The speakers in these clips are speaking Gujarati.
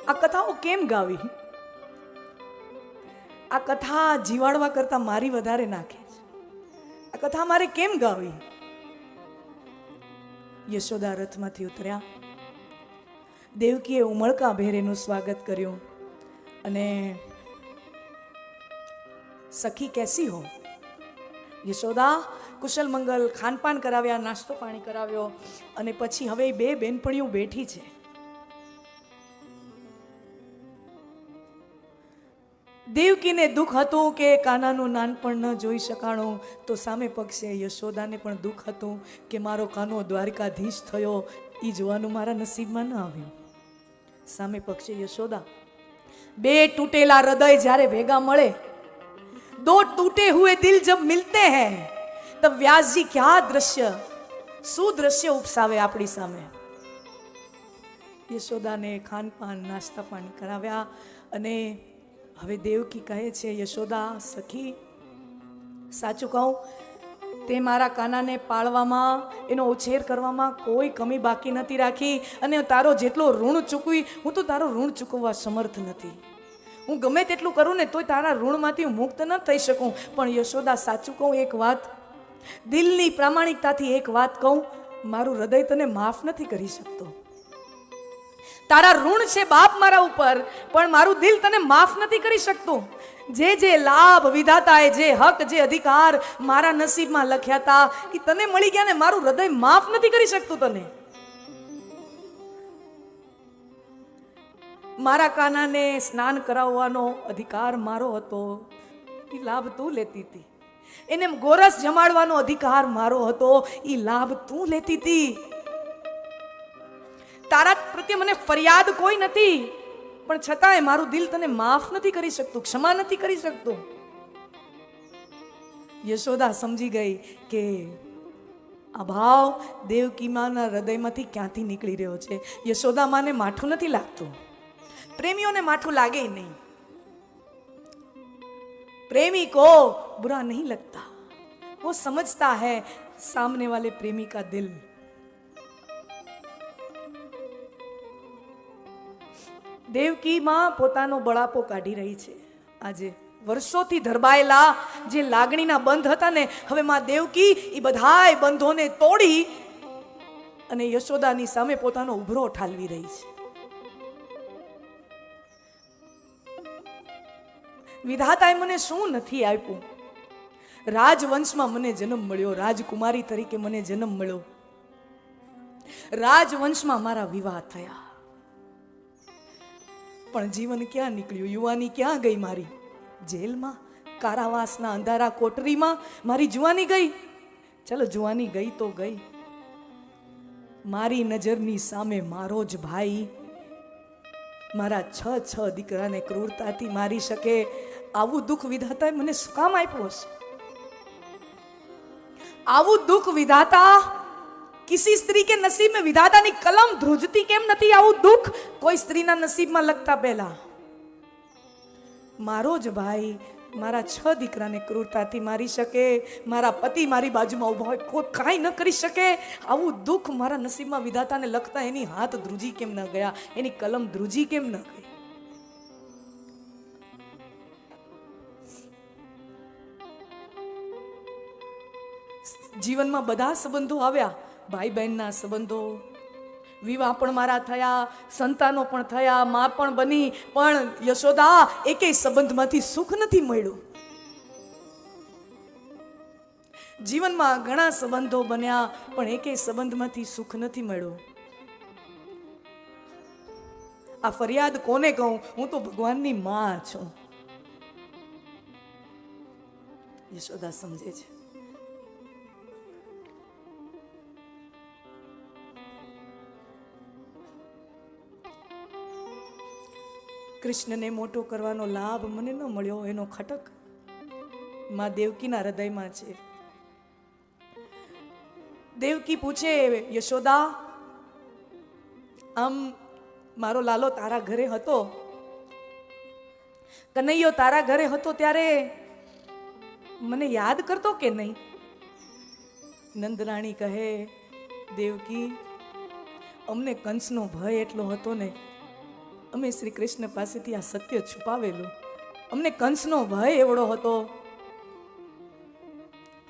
આ કથાઓ કેમ ગાવી? આ કથા જીવાડવા કરતા મારી વધારે નાખે છે. આ કથા મારે કેમ ગાવી? યશોદા રથમાંથી ઉતર્યા, દેવકીએ ઉમળકા ભેરેનું સ્વાગત કર્યું અને સખી કેસી હો? યશોદા કુશલ મંગલ, ખાનપાન કરાવ્યા, નાસ્તો પાણી કરાવ્યો અને પછી હવે બે બેનપણીઓ બેઠી છે. દેવકીને દુઃખ હતું કે કાનાનું નાનપણ ન જોઈ શકાણું, તો સામે પક્ષે યશોદાને પણ દુઃખ હતું કે મારો કાનો દ્વારકાધીશ થયો, એ જોવાનું મારા નસીબમાં ન આવ્યું. સામે પક્ષે યશોદા. બે તૂટેલા હૃદય જ્યારે ભેગા મળે, दो टूटे हुए दिल जब मिलते हैं तब व्यास जी क्या दृश्य, सुदृश्य उपसावे આપણી સામે. યશોદાને ખાનપાન નાસ્તા પાણી કરાવ્યા અને હવે દેવકી કહે છે, યશોદા સખી, સાચું કહું, તે મારા કાનાને પાળવામાં, એનો ઉછેર કરવામાં કોઈ કમી બાકી નથી રાખી અને તારો જેટલો ઋણ ચૂકવી, હું તો તારો ઋણ ચૂકવવા સમર્થ નથી. હું ગમે તેટલું કરું ને તોય તારા ઋણમાંથી મુક્ત ન થઈ શકું. પણ યશોદા સાચું કહું, એક વાત, દિલની પ્રામાણિકતાથી એક વાત કહું, મારું હૃદય તને માફ નથી કરી શકતો. તારા ઋણ છે બાપ મારા ઉપર, પણ મારું દિલ તને માફ નથી કરી શકતું. જે જે લાભ વિધાતાએ, જે હક, જે અધિકાર મારા નસીબમાં લખ્યા હતા એ તને મળી ગયા ને મારું હૃદય માફ નથી કરી શકતું તને. મારા કાનાને સ્નાન કરાવવાનો અધિકાર મારો હતો, એ લાભ તું લેતી હતી. એને ગોરસ જમાડવાનો અધિકાર મારો હતો, એ લાભ તું લેતી હતી. તારા પ્રત્યે મને ફરિયાદ કોઈ નથી, પણ છતાંય મારું દિલ તને માફ નથી કરી શકતું, ક્ષમા નથી કરી શકતું. યશોદા સમજી ગઈ કે આ ભાવ દેવકી માના હૃદયમાંથી ક્યાંથી નીકળી રહ્યો છે. યશોદા માને માઠું નથી લાગતું, प्रेमियों ने माठू लागे ही नहीं. प्रेमी को बुरा नहीं लगता, वो समझता है सामने वाले प्रेमी का दिल. દેવકી માં પોતાનો બળાપો કાઢી રહી છે. આજે વર્ષોથી ધરબાયેલા જે લાગણીના બંધ હતા ને, હવે માં દેવકી એ બધાય બંધોને તોડી અને યશોદાની સામે પોતાનો ઉભરો ઠાલવી રહી છે. વિધાતાએ મને શું નથી આપ્યું? રાજવંશમાં મને જન્મ મળ્યો, રાજકુમારી તરીકે મને જન્મ મળ્યો, રાજવંશમાં મારા વિવાહ થયા, પણ જીવન ક્યાં નીકળ્યું? યુવાની ક્યાં ગઈ મારી? જેલમાં, કારાવાસના અંધારા કોટરીમાં મારી જુવાની ગઈ. ચલો જુવાની ગઈ તો ગઈ, મારી નજરની સામે મારો જ ભાઈ મારા છ દીકરાને ક્રૂરતાથી મારી શકે, આવું દુઃખ વિધાતાએ મને શું કામ આપ્યું હશે? આવું દુઃખ વિધાતા, કિસી સ્ત્રી કે નસીબ में વિધાતાની કલમ ધ્રુજતી કેમ નથી? આવું દુઃખ કોઈ સ્ત્રીના નસીબમાં લખતા પહેલા મારો જ ભાઈ મારા 6 દીકરાને ક્રૂરતાથી મારી શકે, મારા પતિ મારી બાજુમાં ઉભા હોય, કોઈ કાંઈ ન કરી શકે, આવું દુઃખ મારા નસીબમાં વિધાતાને લખતા એની હાથ ધ્રુજી કેમ ન ગયા? એની કલમ ધ્રુજી કેમ ન ગઈ? જીવનમાં બધા સંબંધો આવ્યા, ભાઈ બહેનના સંબંધો, વિવાહ પણ મારા થયા, સંતાનો પણ થયા, માં પણ બની, પણ યશોદા એકેય સંબંધમાંથી સુખ નથી મળ્યું. જીવનમાં ઘણા સંબંધો બન્યા, પણ એકેય સંબંધમાંથી સુખ નથી મળ્યું. આ ફરિયાદ કોને કહું? હું તો ભગવાનની માં છું. યશોદા સમજે છે. કૃષ્ણને મોટો કરવાનો લાભ મને ન મળ્યો, એનો ખટક માં દેવકીના હૃદયમાં છે. દેવકી પૂછે, યશોદા, આમ મારો લાલો તારા ઘરે હતો, કનૈયો તારા ઘરે હતો, ત્યારે મને યાદ કરતો કે નહીં? નંદરાણી કહે, દેવકી, અમને કંસનો ભય એટલો હતો ને અમે શ્રી કૃષ્ણ પાસેથી આ સત્ય છુપાવેલું. અમને કંસનો ભય એવડો હતો.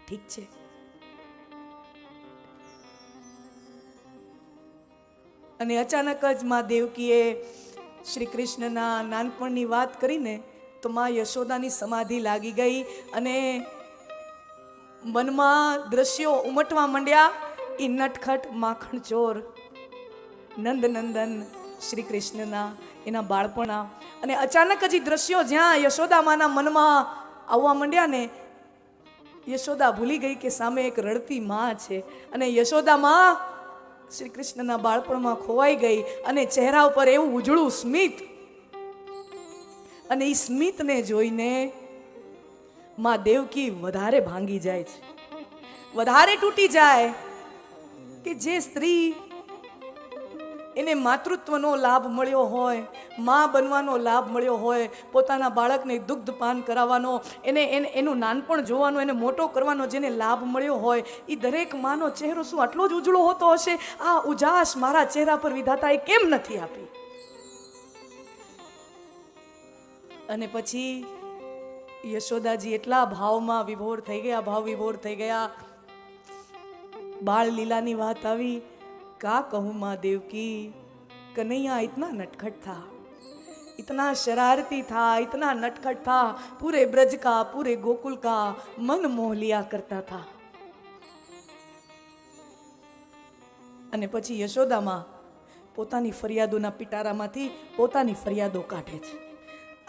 ઠીક છે, અને અચાનક જ માં દેવકીએ શ્રી કૃષ્ણના નાનપણની વાત કરીને તો માં યશોદાની સમાધિ લાગી ગઈ અને મનમાં દ્રશ્યો ઉમટવા માંડ્યા. એ નટખટ માખણ ચોર નંદનંદન શ્રી કૃષ્ણના એના બાળપણના, અને અચાનક જ દ્રશ્યો જ્યાં યશોદા માના મનમાં આવવા માંડ્યા ને, યશોદા ભૂલી ગઈ કે સામે એક રડતી માં છે, અને યશોદા માં શ્રી કૃષ્ણના બાળપણમાં ખોવાઈ ગઈ, અને ચહેરા ઉપર એવું ઉજળું સ્મિત, અને એ સ્મિતને જોઈને માં દેવકી વધારે ભાંગી જાય છે, વધારે તૂટી જાય કે જે સ્ત્રી એને માતૃત્વનો લાભ મળ્યો હોય, માં બનવાનો લાભ મળ્યો હોય, પોતાના બાળકને દુગ્ધપાન કરાવવાનો, એનું નાનપણ જોવાનો, એને મોટો કરવાનો જેને લાભ મળ્યો હોય, એ દરેક માનો ચહેરો શું આટલો જ ઉજળો હોતો હશે? આ ઉજાસ મારા ચહેરા પર વિધાતાએ કેમ નથી આપી? અને પછી યશોદાજી એટલા ભાવમાં વિભોર થઈ ગયા, ભાવ વિભોર થઈ ગયા. બાળ લીલાની વાત આવી. का कहूँ माँ देवकी, कन्हैया इतना नटखट था, इतना शरारती था, इतना नटखट था, पूरे ब्रज का, पूरे गोकुल का मन मोह लिया करता था. અને પછી યશોદામાં પોતાની ફરિયાદોના પિટારામાંથી પોતાની ફરિયાદો કાઢે છે.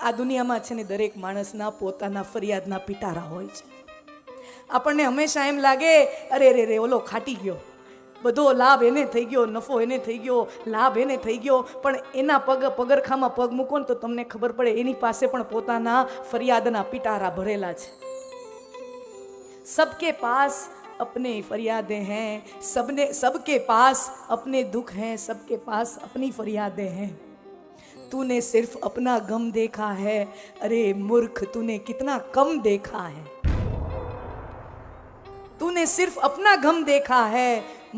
આ દુનિયામાં છે ને દરેક માણસના પોતાના ફરિયાદના પિટારા હોય છે. આપણને હંમેશા એમ લાગે અરે રે રે ઓલો ખાટી ગયો, બધો લાભ એને થઈ ગયો, નફો એને થઈ ગયો, લાભ એને થઈ ગયો, પણ એના પગરખામાં પગ મૂકો ને તો તમને ખબર પડે એની પાસે પણ પોતાના ફરિયાદના પિટારા ભરેલા છે. सबके पास अपने फरियादें हैं, सबके पास अपने दुख हैं, सबके पास अपनी फरियादें हैं. तूने सिर्फ अपना गम देखा है, अरे मूर्ख तूने कितना कम देखा है. तूने सिर्फ अपना गम देखा है,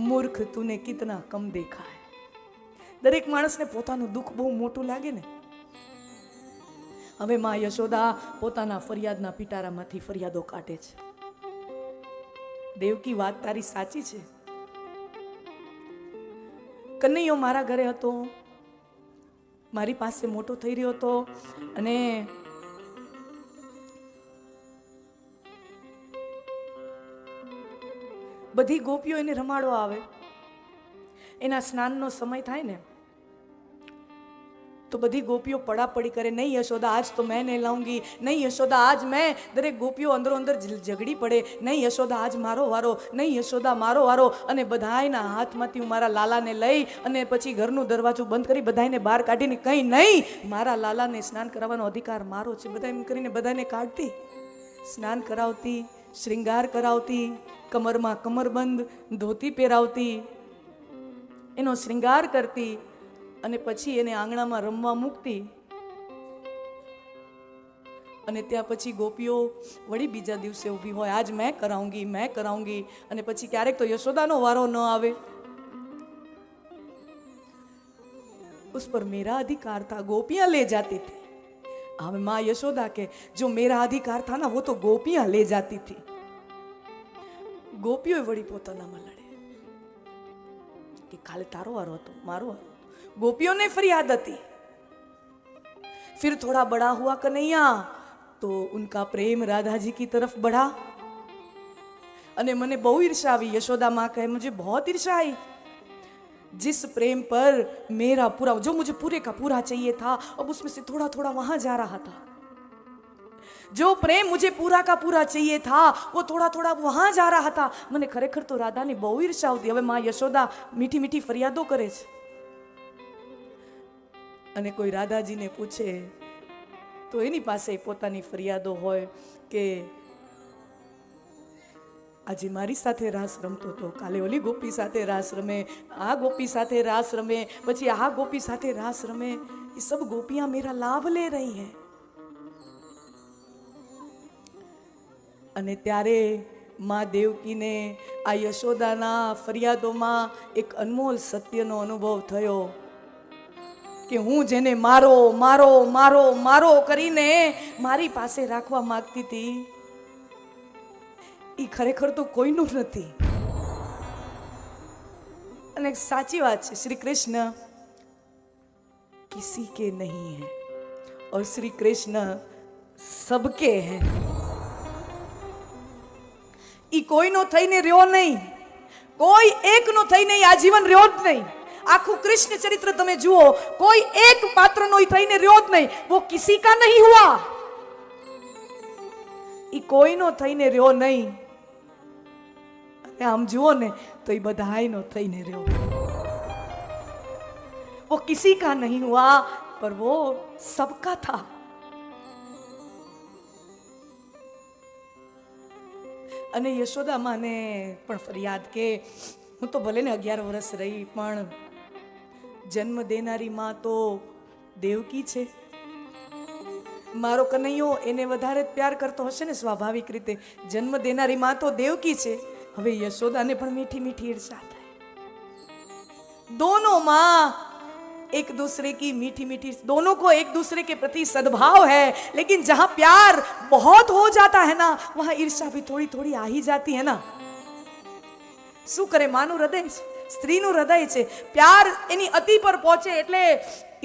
मूर्ख तूने कितना कम देखा है. દરેક માણસને પોતાનું દુઃખ બહુ મોટું લાગે ને. હવે માં યશોદા પોતાના ફરિયાદના પિટારામાંથી ફરિયાદો કાઢે છે. દેવકી વાત તારી સાચી છે. કનૈયો મારા ઘરે હતો, મારી પાસે મોટો થઈ રહ્યો હતો, અને બધી ગોપીઓ એને રમાડવા આવે. એના સ્નાનનો સમય થાય ને તો બધી ગોપીઓ પડાપડી કરે, નહીં યશોદા આજ તો મેં નહીં લાऊंगी, નહીં યશોદા આજ મેં. દરેક ગોપીઓ અંદરો અંદર ઝઘડી પડે, નહીં યશોદા આજ મારો વારો, નહીં યશોદા મારો વારો. અને બધાયના હાથમાંથી હું મારા લાલાને લઈ અને પછી ઘરનું દરવાજો બંધ કરી બધાને બહાર કાઢીને, કંઈ નહીં મારા લાલાને સ્નાન કરાવવાનો અધિકાર મારો છે, બધા એમ કરીને બધાને કાઢતી, સ્નાન કરાવતી, શ્રૃંગાર કરાવતી, કમરમાં કમરબંધ ધોતી પહેરાવતી, એનો શ્રૃંગાર કરતી, અને પછી એને આંગણામાં રમવા મૂકતી. અને ત્યાં પછી ગોપીઓ વળી બીજા દિવસે ઊભી હોય, આજ મેં કરાઉંગી, મેં કરાઉંગી. અને પછી ક્યારેક તો યશોદાનો વારો ન આવે, उस पर मेरा अधिकार था, गोपियां ले जाती थी. હવે माँ यशोदा के जो मेरा अधिकार था ना वो तो गोपियां ले जाती थी. ગોપીઓ વળી પોતાનામાં લડે કે કાલે તારો વારો હતો, મારો વારો. गोपियों ने फरियाद थी. फिर थोड़ा बड़ा हुआ कन्हैया तो उनका प्रेम राधा जी की तरफ बढ़ा. अने मने बहु ईर्ष्या आई. यशोदा माँ कहे मुझे बहुत ईर्ष्या आई. जिस प्रेम पर मेरा पूरा, जो मुझे पूरे का पूरा चाहिए था, अब उसमें से थोड़ा थोड़ा वहां जा रहा था. जो प्रेम मुझे पूरा का पूरा चाहिए था वो थोड़ा थोड़ा वहां जा रहा था. मने खरेखर तो राधा ने बहु ईर्ष्या होती. હવે माँ यशोदा मीठी मीठी फरियादो करे છે. અને કોઈ રાધાજીને પૂછે તો એની પાસે પોતાની ફરિયાદો હોય કે આજે મારી સાથે રાસ રમતો હતો, કાલે ઓલી ગોપી સાથે રાસ રમે, આ ગોપી સાથે રાસ રમે, પછી આ ગોપી સાથે રાસ રમે. ये सब गोपियां मेरा लाभ ले रही हैं. અને ત્યારે માં દેવકીને આ યશોદાના ફરિયાદોમાં એક અનમોલ સત્યનો અનુભવ થયો કે હું જેને મારો મારો મારો મારો કરીને મારી પાસે રાખવા માંગતી હતી, એ ખરેખર તો કોઈનું નથી. અને સાચી વાત છે, શ્રી કૃષ્ણ किसी के नहीं है और श्री कृष्ण सबके हैं. ઈ કોઈનો થઈને રહ્યો નહીં, કોઈ એકનો થઈને આ જીવન રહ્યો જ નહીં. આખું કૃષ્ણ ચરિત્ર તમે જુઓ, કોઈ એક પાત્રનો થઈને રહ્યો જ નહીં. वो किसी का नहीं हुआ. ઈ કોઈનો થઈને રહ્યો નહીં. અને આમ જુઓ ને તો ઈ બધાયનો થઈને રહ્યો. वो किसी का नहीं हुआ पर वो सबका था. અને યશોદા માને પણ ફરિયાદ કે હું તો ભલે ને 11 વર્ષ રહી, પણ જન્મ દેનારી માં તો દેવકી છે. મારો કનૈયો એને વધારે પ્યાર કરતો હશે ને સ્વાભાવિક રીતે. જન્મ દેનારી માં તો દેવકી છે. હવે યશોદાને પણ મીઠી મીઠી ઈર્ષા થાય. दोनों माँ एक दूसरे की मीठी मीठी, दोनों को एक दूसरे के प्रति सद्भाव है, लेकिन जहां प्यार बहुत हो जाता है ना, वहां ईर्ष्या भी थोड़ी थोड़ी आ ही जाती है ना. શું કરે, માનું હૃદય છે, સ્ત્રીનું હૃદય છે. પ્યાર એની અતિ પર પહોંચે એટલે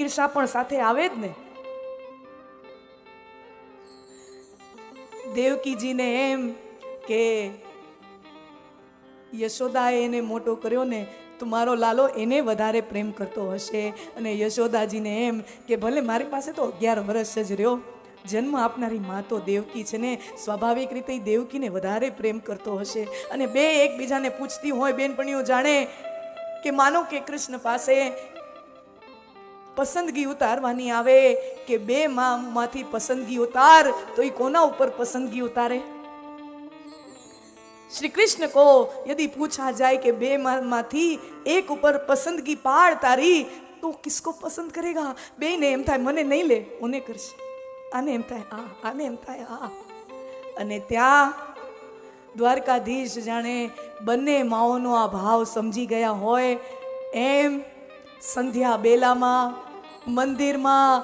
ઈર્ષા પણ સાથે આવે જ ને. દેવકીજીને એમ કે યશોદાએ એને મોટો કર્યો ને, તો મારો લાલો એને વધારે પ્રેમ કરતો હશે. અને યશોદાજીને એમ કે ભલે મારી પાસે તો 11 વર્ષ જ રહ્યો, જન્મ આપનારી માં તો દેવકી છે ને, સ્વાભાવિક રીતે દેવકીને વધારે પ્રેમ કરતો હશે. અને બે એકબીજાને પૂછતી હોય બેનપણીઓ, જાણે કે માનો કે કૃષ્ણ પાસે પસંદગી ઉતારવાની આવે કે બે માંથી પસંદગી ઉતાર, તો એ કોના ઉપર પસંદગી ઉતારે? श्री कृष्ण को यदि पूछा जाए कि बे माथी एक ऊपर पसंदगी पाड़ तारी, तो किसको पसंद करेगा? बे ने एम थाय मने नहीं ले, ओने करशे. आने एम थाय आ, आने एम थाय आ. અને ત્યાં દ્વારકાધીશ જાણે બંને માઓનો આ ભાવ સમજી ગયા હોય એમ સંધ્યા બેલામાં મંદિરમાં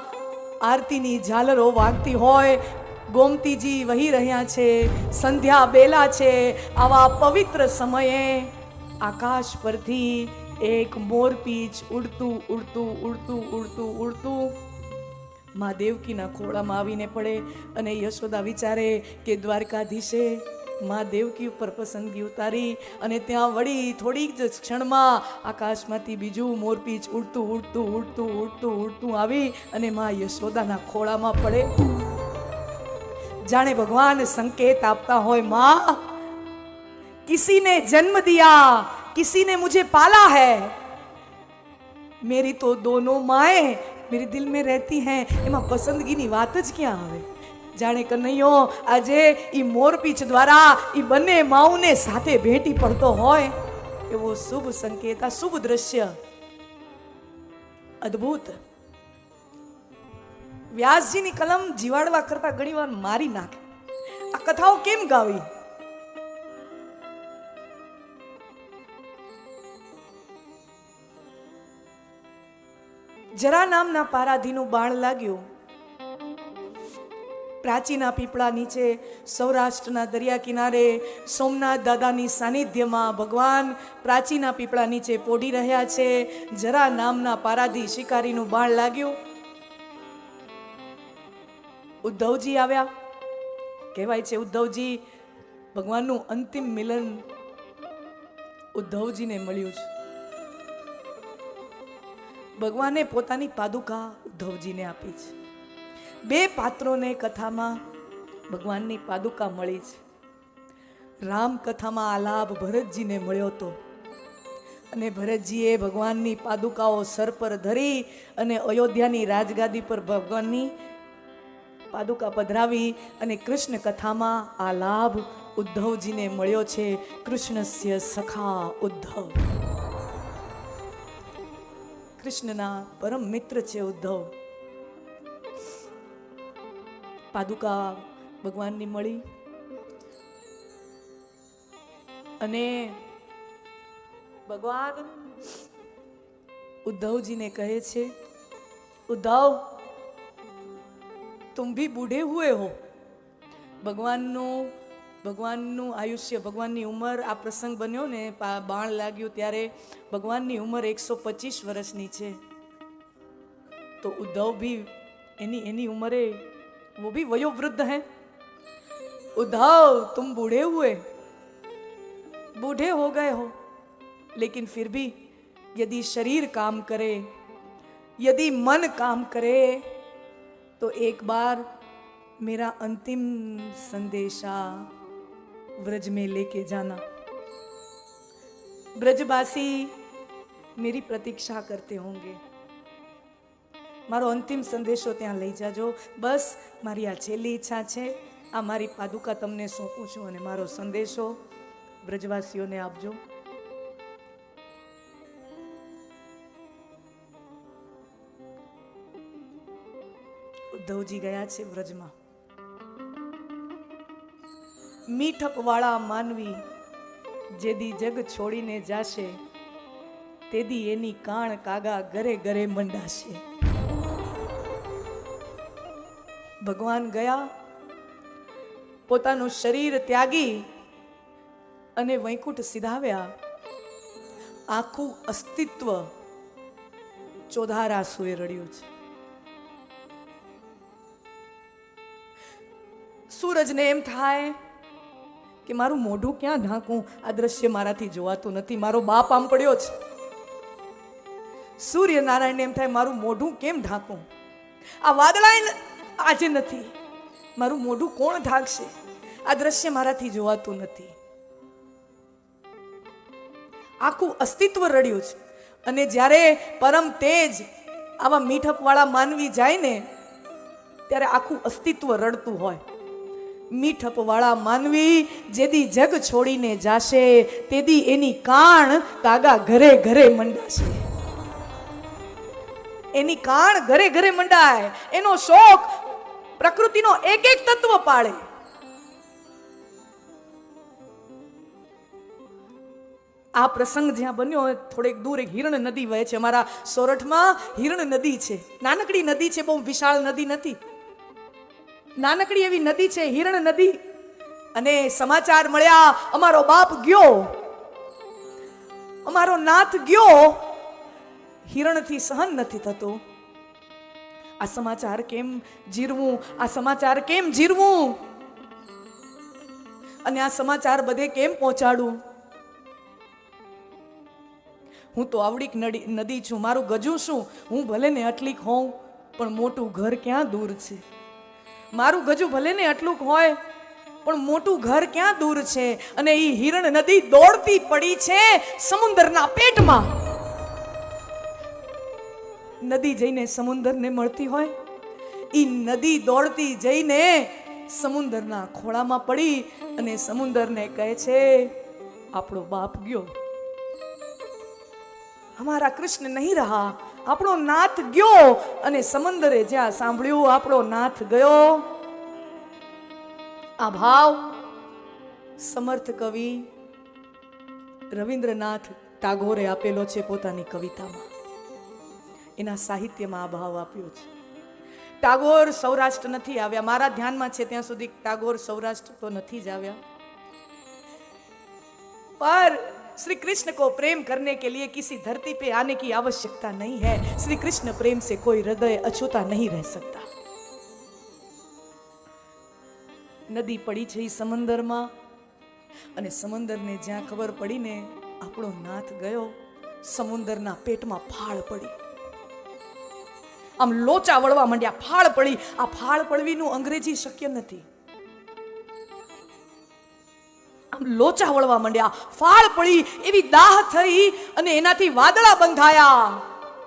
આરતીની ઝાલરો વાગતી હોય, ગોમતીજી વહી રહ્યા છે, સંધ્યા બેલા છે. આવા પવિત્ર સમયે આકાશ પરથી એક મોરપીંછ ઉડતું ઉડતું ઉડતું ઉડતું ઉડતું મા દેવકીના ખોળામાં આવીને પડે. અને યશોદા વિચારે કે દ્વારકાધીશે મા દેવકી ઉપર પસંદગી ઉતારી. અને ત્યાં વળી થોડીક જ ક્ષણમાં આકાશમાંથી બીજું મોરપીંછ ઉડતું ઉડતું ઉડતું ઉડતું ઉડતું આવી અને મા યશોદાના ખોળામાં પડે. जाने भगवान संकेत आपता होय, माँ किसी ने जन्म दिया, किसी ने मुझे पाला है, मेरी तो दोनों माएं मेरे दिल में रहती हैं. एમાં પસંદગીની વાત જ ક્યાં આવે? જાણે કનૈયો આજે ઈ મોરપીંછ દ્વારા ઈ બંને માઓને સાથે ભેટી પડતો હોય એવો શુભ સંકેત, આ શુભ દ્રશ્ય અદ્ભુત. વ્યાસજીની કલમ જીવાડવા કરતા ઘણીવાર મારી નાખે. આ કથાઓ કેમ ગાવી? જરા નામના પારાધીનું બાણ લાગ્યું. પ્રાચીના પીપળા નીચે સૌરાષ્ટ્રના દરિયા કિનારે સોમનાથ દાદાની સાનિધ્યમાં ભગવાન પ્રાચીના પીપળા નીચે પોઢી રહ્યા છે. જરા નામના પારાધી શિકારીનું બાણ લાગ્યું. ઉદ્ધવજી આવ્યા. કહેવાય છે ઉદ્ધવજી ભગવાનનું અંતિમ મિલન ઉદ્ધવજીને મળ્યું છે. ભગવાને પોતાની પાદુકા ઉદ્ધવજીને આપી છે. બે પાત્રોને કથામાં ભગવાનની પાદુકા મળી છે. રામ કથામાં આ લાભ ભરતજીને મળ્યો હતો અને ભરતજીએ ભગવાનની પાદુકાઓ સર પર ધરી અને અયોધ્યાની રાજગાદી પર ભગવાનની પાદુકા પધરાવી. અને કૃષ્ણ કથામાં આ લાભ ઉદ્ધવજીને મળ્યો છે. કૃષ્ણસ્ય સખા ઉદ્ધવ, કૃષ્ણના પરમ મિત્ર છે ઉદ્ધવ. પાદુકા ભગવાનની મળી અને ભગવાન ઉદ્ધવજીને કહે છે, उद्धव तुम भी बूढ़े हुए हो. ભગવાનનું આયુષ્ય, ભગવાનની ઉંમર, આ પ્રસંગ બન્યો ને બાણ લાગ્યું ત્યારે ભગવાનની ઉંમર 125 વર્ષની છે. તો ઉદ્ધવ भी એની ઉંમરે वो भी वयोवृद्ध है. उद्धव तुम बूढ़े हो गए हो, लेकिन फिर भी यदि शरीर काम करे, यदि मन काम करे, तो एक बार मेरा अंतिम संदेशा ब्रज में लेके जाना. ब्रजवासी मेरी प्रतीक्षा करते होंगे. मारो अंतिम संदेशो ત્યાં લઈ જાજો. બસ મારી આ છેલ્લી ઈચ્છા છે. આ મારી પાદુકા તમને સોંપું છું અને મારો સંદેશો બ્રજવાસીઓને આપજો. ઉદ્ધવજી ગયા છે વ્રજમાં. મીઠપ વાળા માનવી જેદી જગ છોડીને જાશે, તેદી એની કાણ કાગા ઘરે ઘરે મંડાશે. ભગવાન ગયા, પોતાનું શરીર ત્યાગી અને વૈકુંઠ સિધાવ્યા. આખું અસ્તિત્વ ચોધારાસુએ રડ્યું છે. સૂરજને એમ થાય કે મારું મોઢું ક્યાં ઢાંકું, આ દ્રશ્ય મારાથી જોવાતું નથી, મારો બાપ આમ પડ્યો છે. સૂર્યનારાયણને એમ થાય મારું મોઢું કેમ ઢાંકું, આ વાદળા આજે નથી, મારું મોઢું કોણ ઢાંકશે, આ દ્રશ્ય મારાથી જોવાતું નથી. આખું અસ્તિત્વ રડ્યું છે. અને જ્યારે પરમ તેજ આવા મીઠપ વાળા માનવી જાય ને, ત્યારે આખું અસ્તિત્વ રડતું હોય. મીઠપ વાળા માનવી જેદી જગ છોડીને જાશે, તેદી એની કાણ કાગા ઘરે ઘરે મંડાશે. એની કાણ ઘરે ઘરે મંડાય, એનો શોક પ્રકૃતિનો એક એક તત્વ પાળે. આ પ્રસંગ જ્યાં બન્યો થોડેક દૂર એક હિરણ નદી વહે છે. અમારા સોરઠમાં હિરણ નદી છે. નાનકડી નદી છે, બહુ વિશાળ નદી નથી, નાનકડી એવી નદી છે, હિરણ નદી. અને સમાચાર મળ્યા, અમારો બાપ ગયો, અમારો નાથ ગયો. હિરણથી સહન નથી થતું. આ સમાચાર કેમ જીરવું, આ સમાચાર કેમ જીરવું, અને આ સમાચાર બધે કેમ પહોંચાડું. હું તો આવડીક નદી છું, મારું ગજું શું, હું ભલે ને આટલીક હોઉં, પણ મોટું ઘર ક્યાં દૂર છે. મારું ગજું ભલે ને આટલું હોય, પણ મોટું ઘર ક્યાં દૂર છે. અને એ હિરણ નદી દોડતી પડી છે સમુદ્રના પેટમાં. નદી જઈને સમુદ્રને મળતી હોય, ઈ નદી દોડતી જઈને સમુદ્રના ખોળામાં પડી અને સમુદ્રને કહે છે, આપણો બાપ ગયો, हमारा कृष्ण नहीं रहा, આપણો નાથ ગયો. અને સમંદરે જ્યાં સાંભળ્યું આપણો નાથ ગયો, આ ભાવ સમર્થ કવિ રવિન્દ્રનાથ ટાગોરે આપેલો છે પોતાની કવિતામાં. એના સાહિત્યમાં આ ભાવ આપ્યો છે. ટાગોર સૌરાષ્ટ્ર નથી આવ્યા, મારા ધ્યાનમાં છે ત્યાં સુધી ટાગોર સૌરાષ્ટ્ર તો નથી જ આવ્યા. पर श्री कृष्ण को प्रेम करने के लिए किसी धरती पे आने की आवश्यकता नहीं है. श्री कृष्ण प्रेम से कोई हृदय अछूता नहीं रह सकता. नदी पड़ी છે સમંદરમાં, અને સમંદરને જ્યાં ખબર પડી ને આપણો નાથ ગયો, સમુદ્રના પેટમાં ફાળ પડી. આમ લોચા વળવા માંડ્યા, ફાળ પડી. આ ફાળ પડવીનું અંગ્રેજી શક્ય નથી. આમ લોચા વળવા માંડ્યા, ફાળ પડી, એવી દાહ થઈ અને એનાથી વાદળા બંધાયા.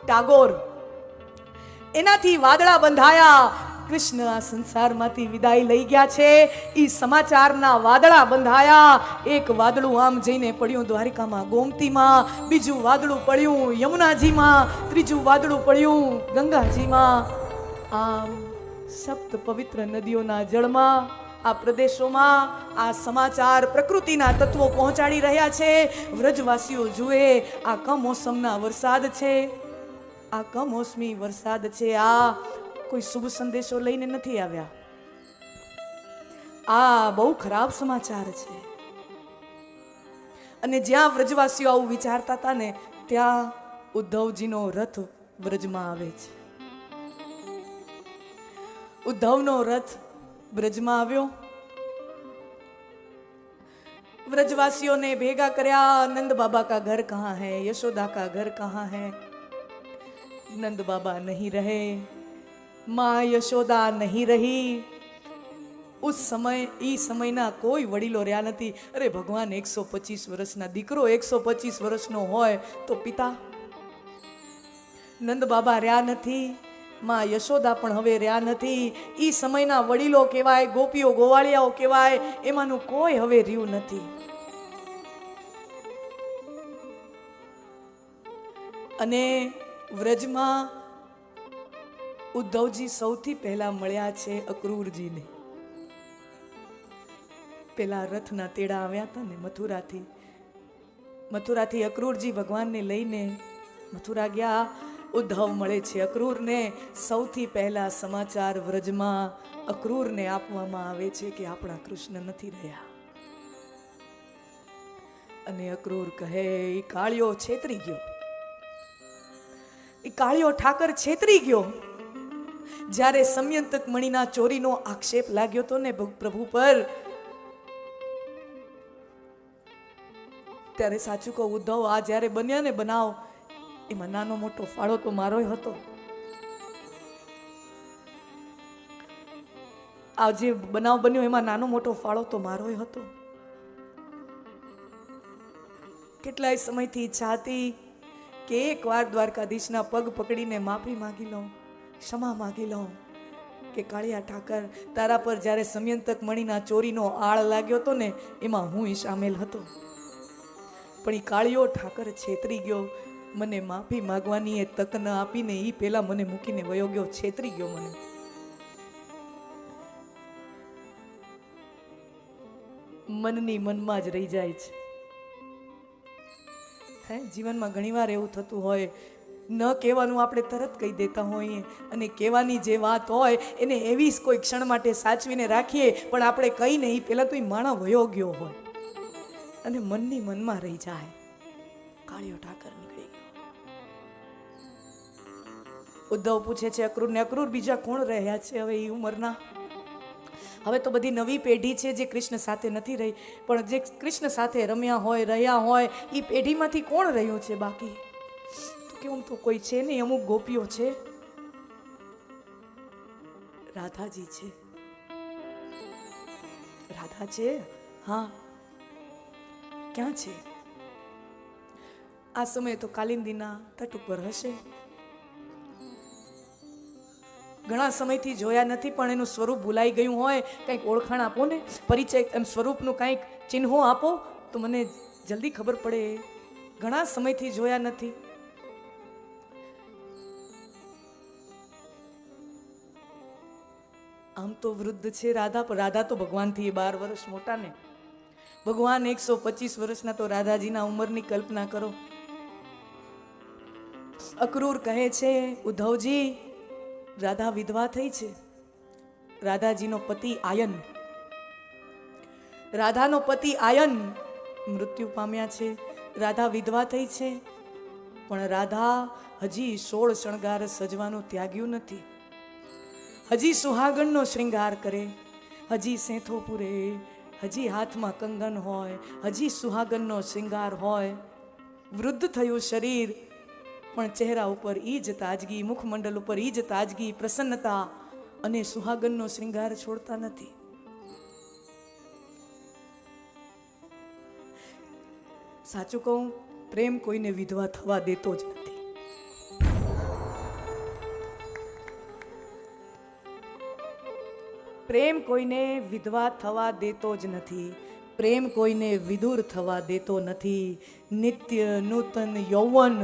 ટાગોર એનાથી વાદળા બંધાયા. કૃષ્ણ આ સંસારમાંથી વિદાય લઈ ગયા છે, ઈ સમાચારના વાદળા બંધાયા. એક વાદળું આમ જઈને પડ્યું દ્વારિકામાં ગોમતીમાં, બીજું વાદળું પડ્યું યમુનાજીમાં, ત્રીજું વાદળું પડ્યું ગંગાજીમાં. આમ સપ્ત પવિત્ર નદીઓના જળમાં, આ પ્રદેશોમાં આ સમાચાર પ્રકૃતિના તત્વો પહોંચાડી રહ્યા છે. વ્રજવાસીઓ જુએ, આ કમોસમના વરસાદ છે. આ કમોસમી વરસાદ છે, આ કોઈ શુભ સંદેશો લઈને નથી આવ્યા. આ બહુ ખરાબ સમાચાર છે. અને જ્યાં વ્રજવાસીઓ આવું વિચારતા હતા ને, ત્યાં ઉદ્ધવજીનો રથ વ્રજમાં આવે છે. ઉદ્ધવનો રથ વ્રજમાં આવ્યો. व्रजवासियों ने भेगा કર્યા. नंद बाबा का घर कहाँ है, यशोदा का घर कहाँ है. नंद बाबा नहीं रहे, माँ यशोदा नहीं रही. उस समय ई समयના કોઈ વડીલો રહ્યા નથી. અરે ભગવાન 125 વર્ષના, દીકરો 125 વર્ષનો હોય તો પિતા. નંદ બાબા રહ્યા નથી, માં યશોદા પણ હવે રહ્યા નથી. ઈ સમયના વડીલો કહેવાય, ગોપીઓ ગોવાળિયાઓ કહેવાય, એમાંનું કોઈ હવે રહ્યું નથી. અને વ્રજમાં ઉદ્ધવજી સૌથી પહેલા મળ્યા છે અક્રૂરજીને. પેલા રથના તેડા આવ્યા હતા ને મથુરાથી અક્રૂરજી ભગવાનને લઈને મથુરા ગયા. ઉદ્ધવ મળે છે અક્રૂરને. સૌથી પહેલા સમાચાર વ્રજમાં અક્રૂરને આપવામાં આવે છે કે આપણા કૃષ્ણ નથી રહ્યા. અને અક્રૂર કહે, એ કાળિયો છેતરી ગયો, એ કાળિયો ઠાકર છેતરી ગયો. જ્યારે સમયંતક મણીના ચોરીનો આક્ષેપ લાગ્યો તો ને પ્રભુ પર, ત્યારે સાચું કહું ઉદ્ધવ, આ જ્યારે બન્યા ને બનાવ, એમાં નાનો મોટો ફાળો તો મારોય હતો. આ જે બનાવ બન્યો એમાં નાનો મોટો ફાળો તો મારોય હતો. કેટલાય સમયથી ઈચ્છા હતી કે એકવાર દ્વારકાધીશના પગ પકડીને માફી માંગી લઉં, ક્ષમા માંગી લઉં, કે કાળિયા ઠાકર, તારા પર જ્યારે સમયંતક મણીના ચોરીનો આળ લાગ્યો હતો ને, એમાં હું સામેલ હતો. પણ એ કાળિયો ઠાકર છેતરી ગયો. મને માફી માંગવાની એ તક ન આપીને એ પેલા મને મૂકીને વયો ગયો, છેતરી ગયો. મને મનની મનમાં જ રહી જાય છે. હે, જીવનમાં ઘણીવાર એવું થતું હોય, ન કહેવાનું આપણે તરત કહી દેતા હોઈએ, અને કહેવાની જે વાત હોય એને એવી કોઈ ક્ષણ માટે સાચવીને રાખીએ, પણ આપણે કહી નહીં, પેલા તો એ માણા વયો ગયો હોય અને મનની મનમાં રહી જાય. કાળિયો ઠાકર નીકળી ગયો. ઉદ્ધવ પૂછે છે અક્રૂરને, અક્રૂર બીજા કોણ રહ્યા છે હવે એ ઉંમરના? હવે તો બધી નવી પેઢી છે જે કૃષ્ણ સાથે નથી રહી, પણ જે કૃષ્ણ સાથે રમ્યા હોય, રહ્યા હોય, એ પેઢીમાંથી કોણ રહ્યું છે બાકી? તો કેવું તો કોઈ છે નહીં, અમુક ગોપીઓ છે. રાધાજી છે. રાધા છે, હા. ક્યાં છે? આ સમયે તો કાલિંદીના તટ ઉપર હશે. ઘણા સમયથી જોયા નથી, પણ એનું સ્વરૂપ ભૂલાઈ ગયું હોય. કંઈક ઓળખાણ આપો ને, પરિચય, એમ સ્વરૂપનું કંઈક ચિહ્નો આપો તો મને જલ્દી ખબર પડે. ઘણા સમયથી જોયા નથી. આમ તો વૃદ્ધ છે રાધા, પણ રાધા તો ભગવાનથી 12 વર્ષ મોટા ને. ભગવાન 125 વર્ષના, તો રાધાજીના ઉંમરની કલ્પના કરો. અક્રૂર કહે છે, ઉદ્ધવજી, રાધા વિધવા થઈ છે. રાધાજીનો પતિ આયન, રાધાનો પતિ આયન મૃત્યુ પામ્યા છે. રાધા વિધવા થઈ છે, પણ રાધા હજી 16 શણગાર સજવાનું ત્યાગ્યું નથી. હજી સુહાગણનો શ્રૃંગાર કરે, હજી સેંથો પૂરે, હજી હાથમાં કંગન હોય, હજી સુહાગનનો શ્રૃંગાર હોય. વૃદ્ધ થયું શરીર, પણ ચહેરા ઉપર ઈ જ તાજગી, મુખમંડળ ઉપર ઈ જ તાજગી, પ્રસન્નતા, અને સુહાગનનો શ્રૃંગાર છોડતા નથી. સાચું કહું, પ્રેમ કોઈને વિધવા થવા દેતો જ નથી. પ્રેમ કોઈને વિધવા થવા દેતો જ નથી. પ્રેમ કોઈને વિદુર થવા દેતો નથી. નિત્ય નૂતન યૌવન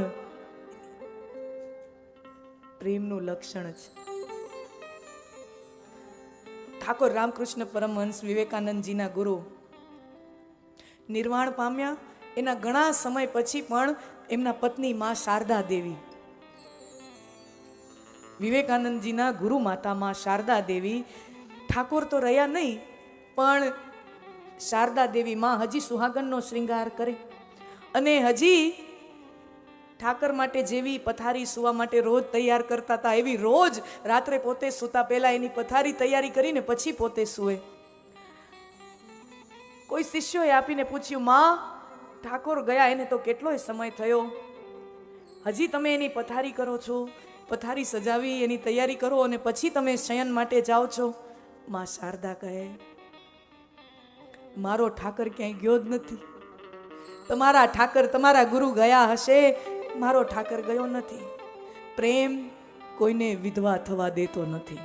પ્રેમનું લક્ષણ છે. ઠાકોર રામકૃષ્ણ પરમહંસ વિવેકાનંદજીના ગુરુ નિર્વાણ પામ્યા. એના ઘણા સમય પછી પણ એમના પત્ની માં શારદા દેવી વિવેકાનંદજીના ગુરુ માતામાં શારદા દેવી ઠાકોર તો રહ્યા નહીં, પણ શારદા દેવી માં હજી સુહાગનનો શ્રૃંગાર કરે અને હજી ઠાકર માટે જેવી પથારી સુવા માટે રોજ તૈયાર કરતા હતા એવી રોજ રાત્રે પોતે સૂતા પહેલા એની પથારી તૈયારી કરીને પછી પોતે સૂવે. કોઈ શિષ્યોએ આપીને પૂછ્યું, માં ઠાકોર ગયા એને તો કેટલોય સમય થયો, હજી તમે એની પથારી કરો છો, પથારી સજાવી એની તૈયારી કરો અને પછી તમે શયન માટે જાઓ છો? માં શારદા કહે, મારો ઠાકર ક્યાંય ગયો જ નથી. તમારા ઠાકર, તમારા ગુરુ ગયા હશે, મારો ઠાકર ગયો નથી. પ્રેમ કોઈને વિધવા થવા દેતો નથી.